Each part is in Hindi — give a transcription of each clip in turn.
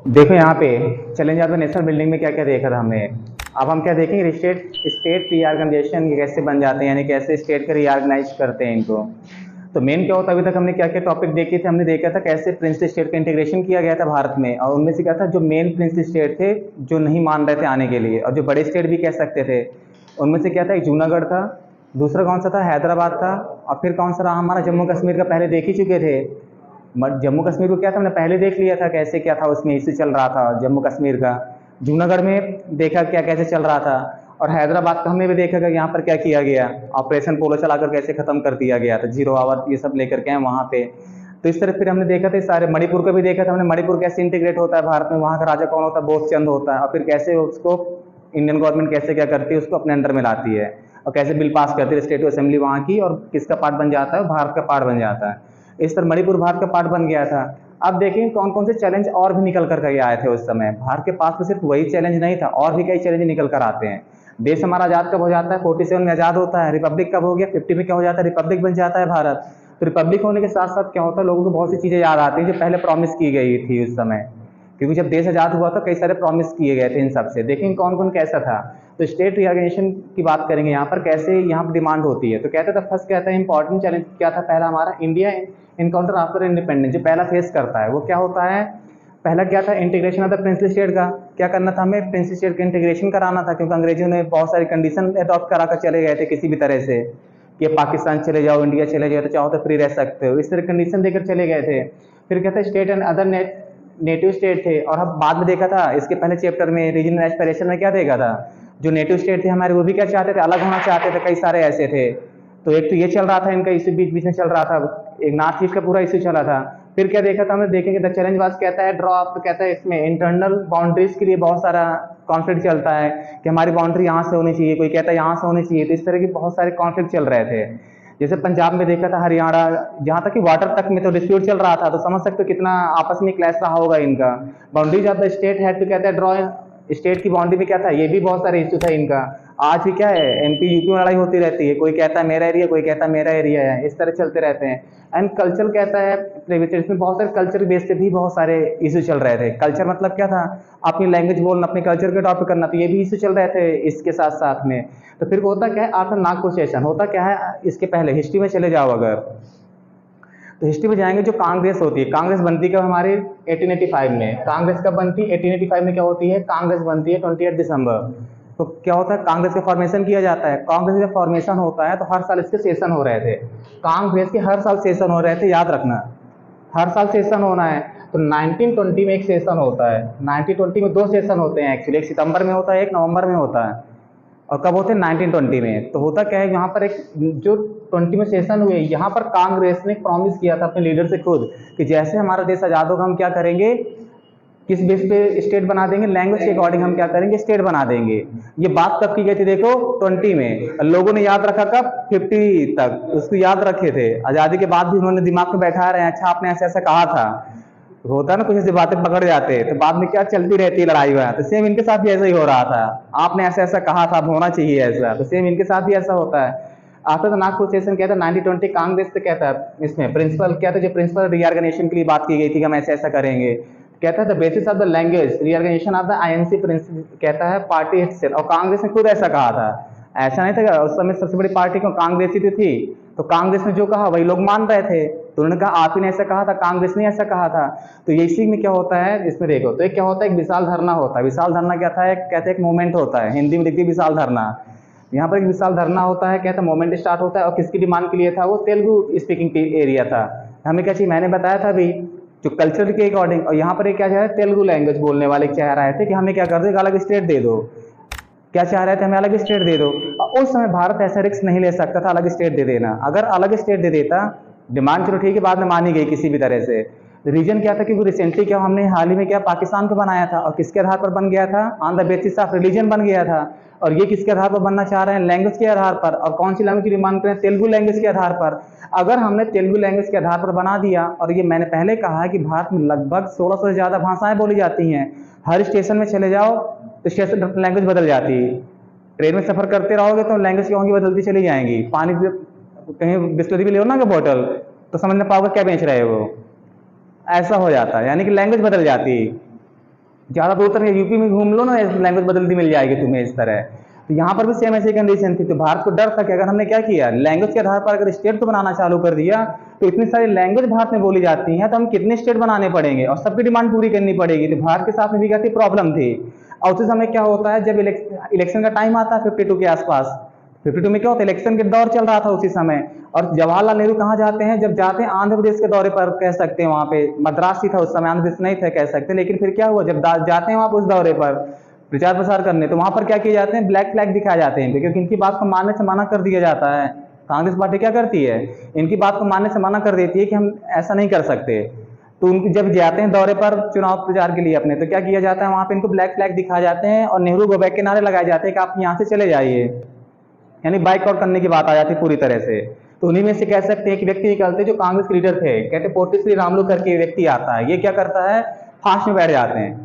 देखो यहाँ पे चैलेंज आता है नेशनल बिल्डिंग में क्या क्या देखा था हमने। अब हम क्या देखेंगे, स्टेट स्टेट रीऑर्गेनाइजेशन कैसे बन जाते हैं, यानी कैसे स्टेट का रीऑर्गेनाइज करते हैं इनको। तो मेन क्या होता है, अभी तक हमने क्या क्या टॉपिक देखे थे, हमने देखा था कैसे प्रिंस स्टेट का इंटीग्रेशन किया गया था भारत में, और उनमें से क्या था, जो मेन प्रिंस स्टेट थे जो नहीं मान रहे थे आने के लिए, और जो बड़े स्टेट भी कह सकते थे, उनमें से क्या था, एक जूनागढ़ था, दूसरा कौन सा था, हैदराबाद था, और फिर कौन सा रहा हमारा जम्मू कश्मीर का, पहले देख ही चुके थे। जम्मू कश्मीर को क्या था, हमने पहले देख लिया था कैसे क्या था, उसमें इश्यू चल रहा था जम्मू कश्मीर का। जूनागढ़ में देखा क्या कैसे चल रहा था, और हैदराबाद का हमने भी देखा कि यहाँ पर क्या किया गया, ऑपरेशन पोलो चलाकर कैसे खत्म कर दिया गया था, जीरो आवर ये सब लेकर के हैं वहाँ पे। तो इस तरह फिर हमने देखा था सारे, मणिपुर का भी देखा था हमने, मणिपुर कैसे इंटीग्रेट होता है भारत में, वहाँ का राजा कौन होता है, बोध चंद होता है, और फिर कैसे उसको इंडियन गवर्नमेंट कैसे क्या करती है, उसको अपने अंडर में लाती है, और कैसे बिल पास करती है स्टेट असेंबली वहाँ की, और किसका पार्ट बन जाता है, भारत का पार्ट बन जाता है। इस तरह मणिपुर भारत का पार्ट बन गया था। अब देखें कौन कौन से चैलेंज और भी निकल कर के आए थे उस समय, भारत के पास में सिर्फ वही चैलेंज नहीं था, और भी कई चैलेंज निकल कर आते हैं। देश हमारा आज़ाद कब हो जाता है, 47 में आज़ाद होता है, रिपब्लिक कब हो गया, 50 में क्या हो जाता है, रिपब्लिक बन जाता है भारत। तो रिपब्लिक होने के साथ साथ क्या होता है, लोगों को बहुत सी चीज़ें याद आती हैं जो पहले प्रॉमिस की गई थी उस समय, क्योंकि जब देश आज़ाद हुआ था कई सारे प्रॉमिस किए गए थे इन सब से। देखेंगे कौन कौन कैसा था। तो स्टेट रीऑर्गेनाइजेशन की बात करेंगे यहाँ पर, कैसे यहाँ पर डिमांड होती है। तो कहते थे फर्स्ट कहता है इंपॉर्टेंट चैलेंज क्या था, पहला हमारा इंडिया इनकाउंटर आफ्टर इंडिपेंडेंस, जो पहला फेस करता है वो क्या होता है, पहला क्या था, integration of the princely state का। क्या करना था हमें, प्रिंसली स्टेट का इंटीग्रेशन कराना था, क्योंकि अंग्रेजों ने बहुत सारी कंडीशन अडॉप्ट करा कर चले गए थे किसी भी तरह से, कि पाकिस्तान चले जाओ, इंडिया चले जाओ, तो चाहो तो फ्री रह सकते हो, इस तरह कंडीशन देकर चले गए थे। फिर कहते हैं state and other native state थे, और हम बाद में देखा था इसके पहले चैप्टर में रीजनल एस्पिरेशन में क्या देखा था, जो नेटिव स्टेट थे हमारे वो भी क्या चाहते थे, अलग होना चाहते थे, कई सारे ऐसे थे। तो एक तो ये चल रहा था इनका इश्यू, बीच बीच में चल रहा था, एक नॉर्थ ईस्ट का पूरा इश्यू चला था। फिर क्या देखा था हमने, देखेंगे द चैलेंज वाज कहता है ड्रॉ अप, तो कहता है इसमें इंटरनल बाउंड्रीज के लिए बहुत सारा कॉन्फ्लिक्ट चलता है, कि हमारी बाउंड्री यहाँ से होनी चाहिए, कोई कहता है यहाँ से होनी चाहिए, तो इस तरह के बहुत सारे कॉन्फ्लिक्ट चल रहे थे। जैसे पंजाब में देखा था, हरियाणा, जहाँ तक कि वाटर तक में तो डिस्प्यूट चल रहा था, तो समझ सकते हो कितना आपस में क्लैश रहा होगा इनका। बाउंड्रीज ऑफ द स्टेट है, तो कहता है ड्रॉ स्टेट की बाउंड्री में क्या था, ये भी बहुत सारे इश्यू था इनका। आज भी क्या है, एमपी यूपी में लड़ाई होती रहती है, कोई कहता है मेरा एरिया, कोई कहता है मेरा एरिया है, इस तरह चलते रहते हैं। एंड कल्चर कहता है, इसमें बहुत सारे कल्चर बेस पे भी बहुत सारे इशू चल रहे थे। कल्चर मतलब क्या था, अपनी लैंग्वेज बोलना, अपने कल्चर के टॉपिक करना, तो ये भी इशू चल रहे थे इसके साथ साथ में। तो फिर होता क्या है, आता नागपुर सेशन होता क्या है, इसके पहले हिस्ट्री में चले जाओ अगर, तो हिस्ट्री में जाएंगे, जो कांग्रेस होती है, कांग्रेस बनती है हमारे 1885 में, कांग्रेस कब बनती है 1885 में, क्या होती है, कांग्रेस बनती है 28 दिसंबर। तो क्या होता है, कांग्रेस का फॉर्मेशन किया जाता है, कांग्रेस का फॉर्मेशन होता है तो हर साल इसके सेशन हो रहे थे, कांग्रेस के हर साल सेशन हो रहे थे, याद रखना, हर साल सेशन होना है। तो 1920 में एक सेशन होता है, 1920 में दो सेशन होते हैं एक्चुअली, एक सितंबर में होता है, एक नवंबर में होता है। और कब होते हैं, 1920 में। तो होता क्या है, यहाँ पर एक जो 20 में सेशन हुए, यहाँ पर कांग्रेस ने प्रॉमिस किया था अपने लीडर से खुद, कि जैसे हमारा देश आज़ाद होगा हम क्या करेंगे, किस बेस पे स्टेट बना देंगे, लैंग्वेज के अकॉर्डिंग हम क्या करेंगे, स्टेट बना देंगे। ये बात कब की गई थी, देखो 20 में, लोगों ने याद रखा कब, 50 तक उसको याद रखे थे, आज़ादी के बाद भी उन्होंने दिमाग में बैठा रहे हैं, अच्छा आपने ऐसा ऐसा कहा था। होता है ना, कुछ ऐसी बातें पकड़ जाते तो बाद में क्या चलती रहती है लड़ाई वहाँ, तो सेम इनके साथ भी ऐसा ही हो रहा था, आपने ऐसा ऐसा कहा था, अब होना चाहिए ऐसा, तो सेम इनके साथ भी ऐसा होता है। आफ्टर द नागपुर सेशन कहता है 1920 कांग्रेस से कहता है, इसमें प्रिंसिपल क्या था, जो प्रिंसिपल रीऑर्गेनाइजेशन के लिए बात की गई थी कि हम ऐसा ऐसा करेंगे, कहता है the basis of the language reorganisation of the INC principle, कहता है पार्टी हिस्से, और कांग्रेस ने खुद ऐसा कहा था। ऐसा नहीं था उस समय सबसे बड़ी पार्टी क्यों, कांग्रेस ही तो थी, तो कांग्रेस ने जो कहा वही लोग मान रहे थे, तो उन्होंने कहा आप ही ने ऐसा कहा था, कांग्रेस ने ऐसा कहा था। तो ये इसी में क्या होता है, इसमें देखो तो एक क्या होता है, एक विशाल धरना होता है, विशाल धरना क्या था, एक कहते हैं एक मूवमेंट होता है, हिंदी में लिखती है विशाल धरना। यहाँ पर एक विशाल धरना होता है, कहता है मूवमेंट स्टार्ट होता है, और किसकी डिमांड के लिए था, वो तेलुगु स्पीकिंग एरिया था। हमें क्या चाहिए, मैंने बताया था अभी, जो कल्चर के अकॉर्डिंग, और यहाँ पर क्या चाह रहे थे, तेलुगु लैंग्वेज बोलने वाले चाह रहे थे कि हमें क्या कर दो, एक अलग स्टेट दे दो, क्या चाह रहे थे, हमें अलग स्टेट दे दो। और उस समय भारत ऐसा रिस्क नहीं ले सकता था अलग स्टेट दे देना, अगर अलग स्टेट दे देता, डिमांड चलो ठीक है बाद में मानी गई किसी भी तरह से, रीजन क्या था, क्योंकि रिसेंटली क्या हमने हाल ही में क्या पाकिस्तान को बनाया था, और किसके आधार पर बन गया था, on the basis of religion बन गया था। और ये किसके आधार पर बनना चाह रहे हैं, लैंग्वेज के आधार पर, और कौन सी लैंग्वेज की डिमांड करें, तेलुगु लैंग्वेज के आधार पर। अगर हमने तेलुगु लैंग्वेज के आधार पर बना दिया, और ये मैंने पहले कहा है कि भारत में लगभग 1600 से ज़्यादा भाषाएं बोली जाती हैं, हर स्टेशन में चले जाओ तो स्टेशन लैंग्वेज बदल जाती है, ट्रेन में सफर करते रहोगे तो लैंग्वेज क्या होंगी, बदलती चली जाएंगी, पानी कहीं बिस्लरी भी ले ना का बॉटल, तो समझ ना पाओगे क्या बेच रहे हो, ऐसा हो जाता है, यानी कि लैंग्वेज बदल जाती है। ज़्यादा दूर तक यूपी में घूम लो ना, लैंग्वेज बदलती मिल जाएगी तुम्हें इस तरह। तो यहाँ पर भी सेम ऐसी कंडीशन थी। तो भारत को डर था कि अगर हमने क्या किया, लैंग्वेज के आधार पर अगर स्टेट को बनाना चालू कर दिया तो इतनी सारी लैंग्वेज भारत में बोली जाती हैं, तो हम कितने स्टेट बनाने पड़ेंगे और सबकी डिमांड पूरी करनी पड़ेगी। तो भारत के साथ में भी क्या थी, प्रॉब्लम थी। और उसी समय क्या होता है, जब इलेक्शन का टाइम आता है 52 के आसपास, 52 में क्या होता है, इलेक्शन के दौर चल रहा था उसी समय। और जवाहरलाल नेहरू कहाँ जाते हैं, जब जाते हैं आंध्र प्रदेश के दौरे पर, कह सकते हैं वहाँ पे मद्रास ही था उस समय, आंध्र प्रदेश नहीं था कह सकते। लेकिन फिर क्या हुआ, जब जाते हैं वहाँ पर उस दौरे पर प्रचार प्रसार करने, तो वहाँ पर क्या किए जाते हैं, ब्लैक फ्लैग दिखाए जाते हैं, क्योंकि इनकी बात को मानने से मना कर दिया जाता है। कांग्रेस पार्टी क्या करती है, इनकी बात को मानने से मना कर देती है कि हम ऐसा नहीं कर सकते। तो उनकी जब जाते हैं दौरे पर चुनाव प्रचार के लिए अपने, तो क्या किया जाता है, वहाँ पे इनको ब्लैक फ्लैग दिखाए जाते हैं और नेहरू गो बैक के नारे लगाए जाते हैं कि आप यहाँ से चले जाइए, यानी बाइकआउट करने की बात आ जाती है पूरी तरह से। तो उन्हीं में से कह सकते हैं कि व्यक्ति निकलते जो कांग्रेस के लीडर थे, कहते पोटी श्री रामलू करके व्यक्ति आता है। ये क्या करता है, फास्ट में बैठ जाते हैं।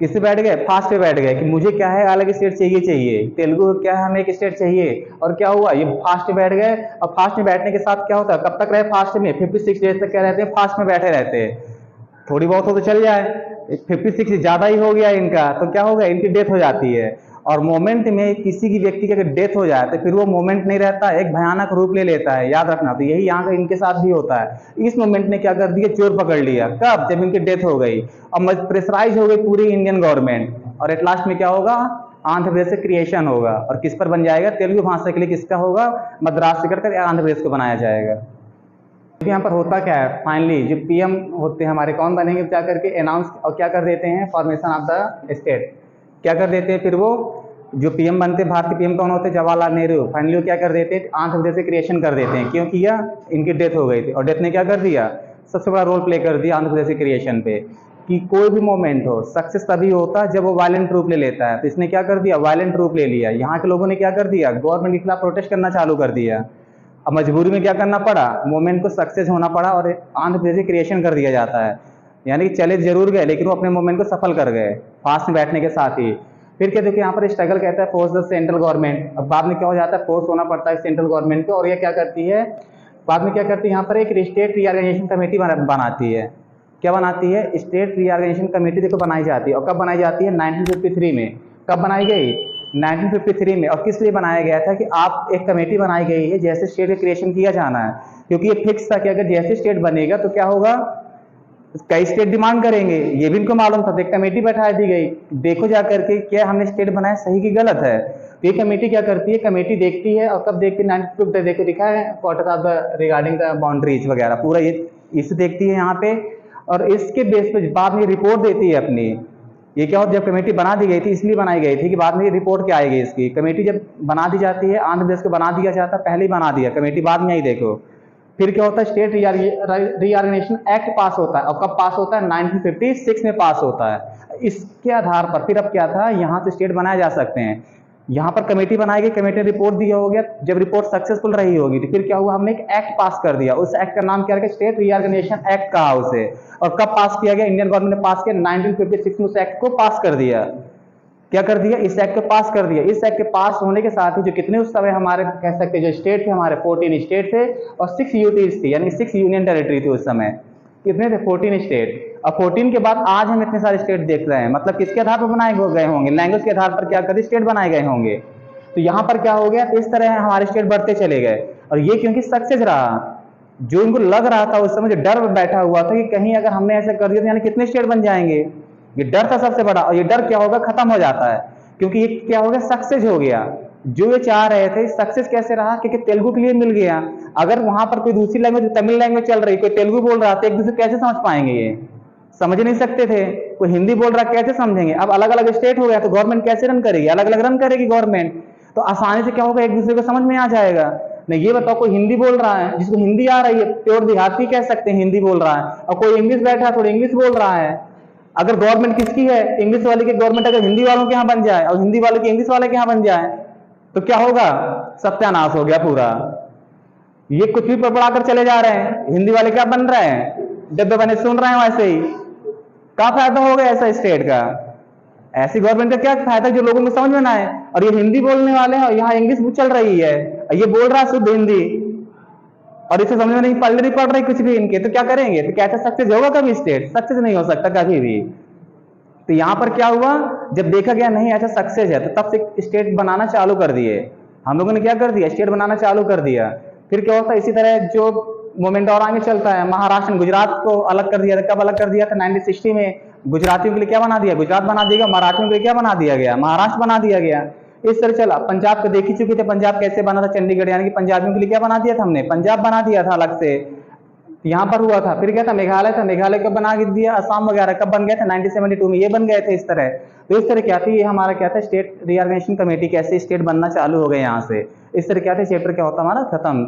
किससे बैठ गए, फास्ट पे बैठ गए कि मुझे क्या है, अलग स्टेट चाहिए, तेलुगु क्या है, हमें एक स्टेट चाहिए। और क्या हुआ, ये फास्ट में बैठ गए। और फास्ट में बैठने के साथ क्या होता है, कब तक रहे फास्ट में, 56 डेज तक क्या रहते हैं, फास्ट में बैठे रहते हैं। थोड़ी बहुत हो तो चल जाए, 56 ज्यादा ही हो गया इनका, तो क्या होगा, इनकी डेथ हो जाती है। और मोमेंट में किसी की व्यक्ति की अगर डेथ हो जाए तो फिर वो मोमेंट नहीं रहता, एक भयानक रूप ले लेता है, याद रखना। तो यही यहाँ का इनके साथ भी होता है। इस मोमेंट ने क्या कर दिया, चोर पकड़ लिया, कब, जब इनकी डेथ हो गई और प्रेशराइज हो गई पूरी इंडियन गवर्नमेंट। और एट लास्ट में क्या होगा, आंध्र प्रदेश से क्रिएशन होगा। और किस पर बन जाएगा, तेलुगु भाषा के लिए किसका होगा, मद्रास से करके आंध्र प्रदेश को बनाया जाएगा। यहाँ पर होता क्या है, फाइनली जो पीएम होते हैं हमारे, कौन बनेंगे, क्या करके अनाउंस और क्या कर देते हैं, फॉर्मेशन ऑफ द स्टेट क्या कर देते हैं। फिर वो जो पीएम बनते हैं, भारत के पीएम कौन होते हैं, जवाहरलाल नेहरू। फाइनली क्या कर देते हैं, आंध्र प्रदेश से क्रिएशन कर देते हैं। क्यों किया, इनकी डेथ हो गई थी। और डेथ ने क्या कर दिया, सबसे बड़ा रोल प्ले कर दिया आंध्र प्रदेश के क्रिएशन पे। कि कोई भी मोमेंट हो, सक्सेस तभी होता है जब वो वायलेंट रूप ले लेता है। तो इसने क्या कर दिया, वायलेंट रूप ले लिया। यहाँ के लोगों ने क्या कर दिया, गवर्नमेंट के खिलाफ प्रोटेस्ट करना चालू कर दिया। अब मजबूरी में क्या करना पड़ा, मूवमेंट को सक्सेस होना पड़ा और आंध्र प्रदेश से क्रिएशन कर दिया जाता है। यानी कि चले जरूर गए, लेकिन वो अपने मूवमेंट को सफल कर गए फास्ट में बैठने के साथ ही। फिर क्या देखिए, यहाँ पर स्ट्रगल कहता है फोर्स द सेंट्रल गवर्नमेंट। अब बाद में क्या हो जाता है, फोर्स होना पड़ता है सेंट्रल गवर्नमेंट को। और ये क्या करती है, बाद में क्या करती है, यहाँ पर एक स्टेट रीऑर्गेनाइजेशन कमेटी बनाती है। क्या बनाती है, स्टेट रीऑर्गेनाइजेशन कमेटी देखो बनाई जाती है। और कब बनाई जाती है, 1953 में। कब बनाई गई, 1953 में। और किस लिए बनाया गया था, कि आप एक कमेटी बनाई गई है जैसे स्टेट का क्रिएशन किया जाना है। क्योंकि ये फिक्स था कि अगर जैसे स्टेट बनेगा तो क्या होगा, कई स्टेट डिमांड करेंगे, ये भी इनको मालूम था। तो एक कमेटी बैठा दी गई, देखो जा करके क्या हमने स्टेट बनाया सही की गलत है। तो ये कमेटी क्या करती है, कमेटी देखती है। और कब देखती है, 92 देखो दिखा है, quarter of the regarding the boundaries वगैरह पूरा ये इसे देखती है यहाँ पे। और इसके बेस पे बाद में रिपोर्ट देती है अपनी। ये क्या होता है, जब कमेटी बना दी गई थी इसलिए बनाई गई थी कि बाद में ये रिपोर्ट क्या आएगी इसकी। कमेटी जब बना दी जाती है, आंध्र प्रदेश को बना दिया जाता है, पहले ही बना दिया, कमेटी बाद में आई देखो। फिर क्या होता है, स्टेट रीऑर्गेनाइजेशन एक्ट पास होता है। और कब पास होता है, 1956 में पास होता है। इसके आधार पर फिर अब क्या था, यहाँ से स्टेट बनाए जा सकते हैं। यहाँ पर कमेटी बनाई गई, कमेटी ने रिपोर्ट दिया हो गया। जब रिपोर्ट सक्सेसफुल रही होगी तो फिर क्या हुआ, हमने एक एक्ट पास कर दिया। उस एक्ट का नाम क्या रखा, स्टेट रीऑर्गेनाइजेशन एक्ट कहा उसे। और कब पास किया गया, इंडियन गवर्नमेंट ने पास किया 1956 में। उस एक्ट को पास कर दिया, क्या कर दिया, इस एक्ट को पास कर दिया। इस एक्ट के पास होने के साथ ही जो कितने उस समय हमारे कह सकते हैं जो स्टेट थे हमारे, 14 स्टेट थे और 6 यूटीज थी, यानी 6 यूनियन टेरिटरी थी उस समय। कितने थे, 14 स्टेट। और 14 के बाद आज हम इतने सारे स्टेट देख रहे हैं। मतलब किसके आधार पर बनाए गए होंगे, लैंग्वेज के आधार पर क्या कर स्टेट बनाए गए होंगे। तो यहाँ पर क्या हो गया, इस तरह हमारे स्टेट बढ़ते चले गए। और ये क्योंकि सक्सेस रहा, जो इनको लग रहा था उस समय, जो डर बैठा हुआ था कि कहीं अगर हमने ऐसा कर दिया तो यानी कितने स्टेट बन जाएंगे, ये डर था सबसे बड़ा। और ये डर क्या होगा, खत्म हो जाता है, क्योंकि ये क्या हो गया, सक्सेस हो गया। जो ये चाह रहे थे, सक्सेस कैसे रहा, क्योंकि तेलुगु के लिए मिल गया। अगर वहां पर कोई दूसरी लैंग्वेज, तमिल लैंग्वेज चल रही, कोई तेलुगु बोल रहा था, एक दूसरे कैसे समझ पाएंगे, ये समझ नहीं सकते थे। कोई हिंदी बोल रहा कैसे समझेंगे। अब अलग अलग स्टेट हो गया तो गवर्नमेंट कैसे रन करेगी, अलग अलग रन करेगी गवर्नमेंट। तो आसानी से क्या होगा, एक दूसरे को समझ में आ जाएगा। नहीं ये बताओ, कोई हिंदी बोल रहा है, जिसको हिंदी आ रही है, प्योर देहाती कह सकते हैं, हिंदी बोल रहा है। और कोई इंग्लिश बैठा है, थोड़ी इंग्लिश बोल रहा है। अगर गवर्नमेंट किसकी है, इंग्लिश वाले की गवर्नमेंट अगर हिंदी वालों के यहाँ बन जाए और हिंदी वाले की इंग्लिश वाले के यहाँ बन जाए तो क्या होगा, सत्यानाश हो गया पूरा। ये कुछ भी पढ़ाकर चले जा रहे हैं, हिंदी वाले क्या बन रहे हैं, डब्बे बने सुन रहे हैं वैसे ही। क्या फायदा होगा ऐसा स्टेट का, ऐसी गवर्नमेंट का क्या फायदा जो लोगों को समझ में ना आए। और ये हिंदी बोलने वाले हैं और यहाँ इंग्लिश चल रही है, ये बोल रहा है शुद्ध हिंदी और इसे समझ में नहीं, नहीं पड़ रही कुछ भी इनके। तो क्या करेंगे, तो क्या सक्सेस होगा कभी स्टेट, सक्सेस नहीं हो सकता कभी भी। तो यहाँ पर क्या हुआ, जब देखा गया नहीं ऐसा सक्सेस है, तो तब से स्टेट बनाना चालू कर दिए हम लोगों ने। क्या कर दिया, स्टेट बनाना चालू कर दिया। फिर क्या होता है, इसी तरह जो मोमेंट और आगे चलता है, महाराष्ट्र ने गुजरात को अलग कर दिया था। कब अलग कर दिया था, 1960 में। गुजरातियों के लिए क्या बना दिया, गुजरात बना दिया। मराठियों के लिए क्या बना दिया गया, महाराष्ट्र बना दिया गया। इस तरह चला। पंजाब को देख ही चुके थे, पंजाब कैसे बना था, चंडीगढ़, यानी कि पंजाबियों के लिए क्या बना दिया था हमने, पंजाब बना दिया था अलग से। यहाँ पर हुआ था। फिर क्या था, मेघालय था, मेघालय कब बना दिया, असम वगैरह कब बन गए थे, 1972 में ये बन गए थे। इस तरह, तो इस तरह क्या थी, ये हमारा क्या था, स्टेट रीऑर्गेनाइजेशन कमेटी, कैसे स्टेट बनना चालू हो गए यहाँ से। इस तरह क्या था, चैप्टर क्या होता हमारा खत्म।